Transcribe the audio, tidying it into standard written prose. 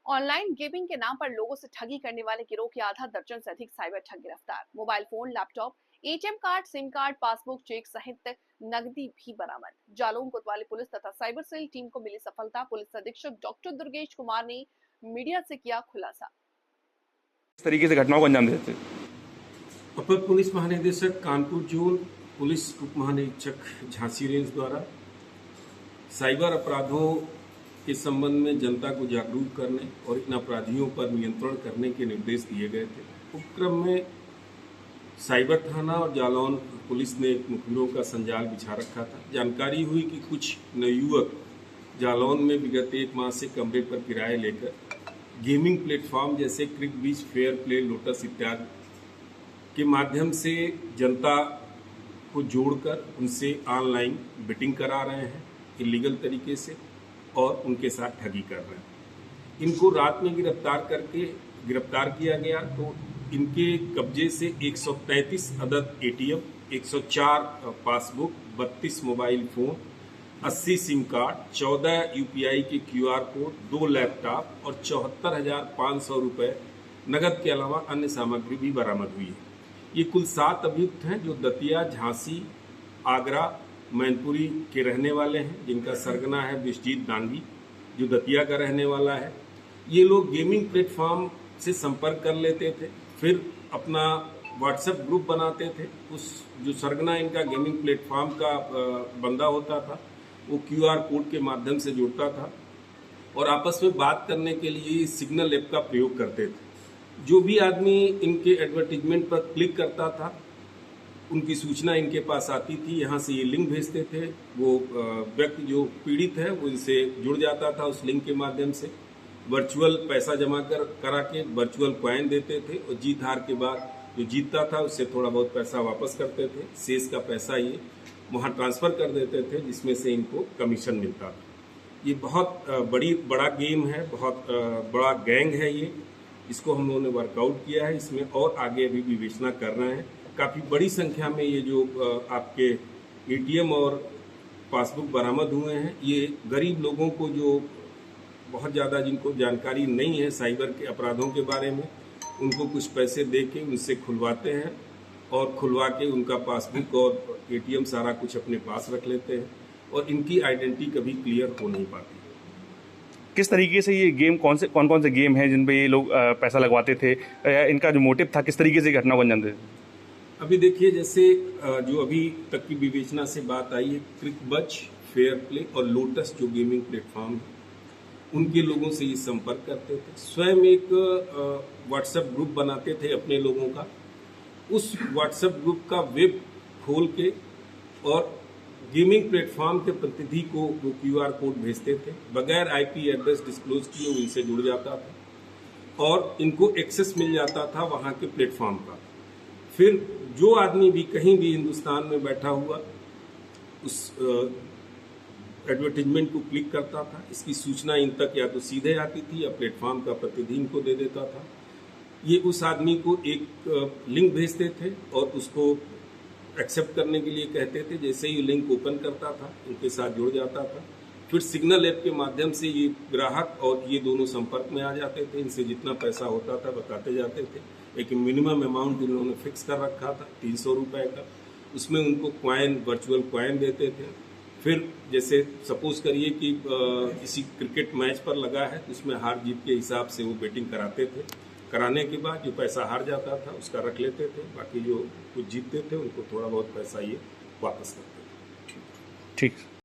Online gaming के नाम पर लोगों से ठगी करने वाले गिरोह के आधा दर्जन से अधिक साइबर ठग गिरफ्तार। Mobile phone, laptop, ATM card, SIM card, passbook, cheque सहित नकदी भी बरामद। जालौन कोतवाली पुलिस तथा साइबर सेल टीम को मिली सफलता। पुलिस अधीक्षक डॉक्टर दुर्गेश कुमार ने मीडिया से किया खुलासा। इस तरीके से घटनाओं को अंजाम देते थे। अपर पुलिस महानिदेशक कानपुर जोन, पुलिस उप महानिरीक्षक झांसी रेंज द्वारा साइबर अपराधों के संबंध में जनता को जागरूक करने और इन अपराधियों पर नियंत्रण करने के निर्देश दिए गए थे। उपक्रम में साइबर थाना और जालौन पुलिस ने एक मुखबिरों का संजाल बिछा रखा था। जानकारी हुई कि कुछ नवयुवक जालौन में विगत एक माह से कमरे पर किराए लेकर गेमिंग प्लेटफॉर्म जैसे क्रिक बीच, फेयर प्ले, लोटस इत्यादि के माध्यम से जनता को जोड़कर उनसे ऑनलाइन बेटिंग करा रहे हैं इलीगल तरीके से और उनके साथ ठगी कर रहे हैं। इनको रात में गिरफ्तार किया गया तो इनके कब्जे से 133 अदद ATM, 104 passbook, 32 mobile phone, 80 SIM card, 14 UPI के क्यूआर कोड, 2 लैपटॉप और 74,500 रुपये नगद के अलावा अन्य सामग्री भी बरामद हुई है। ये कुल 7 अभियुक्त हैं जो दतिया, झांसी, आगरा, मैनपुरी के रहने वाले हैं, जिनका सरगना है विश्वजीत डांगी जो दतिया का रहने वाला है। ये लोग गेमिंग प्लेटफॉर्म से संपर्क कर लेते थे, फिर अपना व्हाट्सएप ग्रुप बनाते थे। उस जो सरगना इनका गेमिंग प्लेटफॉर्म का बंदा होता था वो क्यूआर कोड के माध्यम से जुड़ता था और आपस में बात करने के लिए सिग्नल ऐप का प्रयोग करते थे। जो भी आदमी इनके एडवर्टीजमेंट पर क्लिक करता था उनकी सूचना इनके पास आती थी। यहाँ से ये लिंक भेजते थे, वो व्यक्ति जो पीड़ित है वो इनसे जुड़ जाता था उस लिंक के माध्यम से। वर्चुअल पैसा जमा करा के वर्चुअल कॉइन देते थे और जीत हार के बाद जो जीतता था उससे थोड़ा बहुत पैसा वापस करते थे। शेष का पैसा ये वहाँ ट्रांसफ़र कर देते थे जिसमें से इनको कमीशन मिलता था। ये बहुत बड़ा गेम है, बहुत बड़ा गैंग है ये। इसको हम लोगों ने वर्कआउट किया है, इसमें और आगे अभी विवेचना कर रहे हैं। काफ़ी बड़ी संख्या में ये जो आपके एटीएम और पासबुक बरामद हुए हैं, ये गरीब लोगों को जो बहुत ज़्यादा जिनको जानकारी नहीं है साइबर के अपराधों के बारे में, उनको कुछ पैसे दे के उनसे खुलवाते हैं और खुलवा के उनका पासबुक और एटीएम सारा कुछ अपने पास रख लेते हैं और इनकी आइडेंटिटी कभी क्लियर हो नहीं पाती। किस तरीके से ये गेम कौन कौन से गेम हैं जिन पे ये लोग पैसा लगवाते थे, इनका जो मोटिव था, किस तरीके से घटना को अंजाम देते थे? अभी देखिए, जैसे जो अभी तक की विवेचना से बात आई है, क्रिक बच, फेयर प्ले और लोटस जो गेमिंग प्लेटफॉर्म है उनके लोगों से ये संपर्क करते थे। स्वयं एक व्हाट्सएप ग्रुप बनाते थे अपने लोगों का। उस व्हाट्सएप ग्रुप का वेब खोल के और गेमिंग प्लेटफॉर्म के प्रतिनिधि को वो क्यूआर कोड भेजते थे। बगैर आईपी एड्रेस डिस्क्लोज किए उनसे जुड़ जाता था और इनको एक्सेस मिल जाता था वहाँ के प्लेटफॉर्म का। फिर जो आदमी भी कहीं भी हिंदुस्तान में बैठा हुआ उस एडवर्टीजमेंट को क्लिक करता था, इसकी सूचना इन तक या तो सीधे आती थी या प्लेटफॉर्म का प्रतिनिधि इनको दे देता था। ये उस आदमी को एक लिंक भेजते थे और उसको एक्सेप्ट करने के लिए कहते थे। जैसे ही लिंक ओपन करता था इनके साथ जुड़ जाता था। फिर सिग्नल ऐप के माध्यम से ये ग्राहक और ये दोनों संपर्क में आ जाते थे। इनसे जितना पैसा होता था बताते जाते थे। एक मिनिमम अमाउंट इन्होंने फिक्स कर रखा था 300 रुपये का। उसमें उनको कॉइन, वर्चुअल कॉइन देते थे। फिर जैसे सपोज करिए कि किसी क्रिकेट मैच पर लगा है तो उसमें हार जीत के हिसाब से वो बेटिंग कराते थे। कराने के बाद जो पैसा हार जाता था उसका रख लेते थे, बाकी जो कुछ जीतते थे उनको थोड़ा बहुत पैसा ये वापस करते थे। ठीक।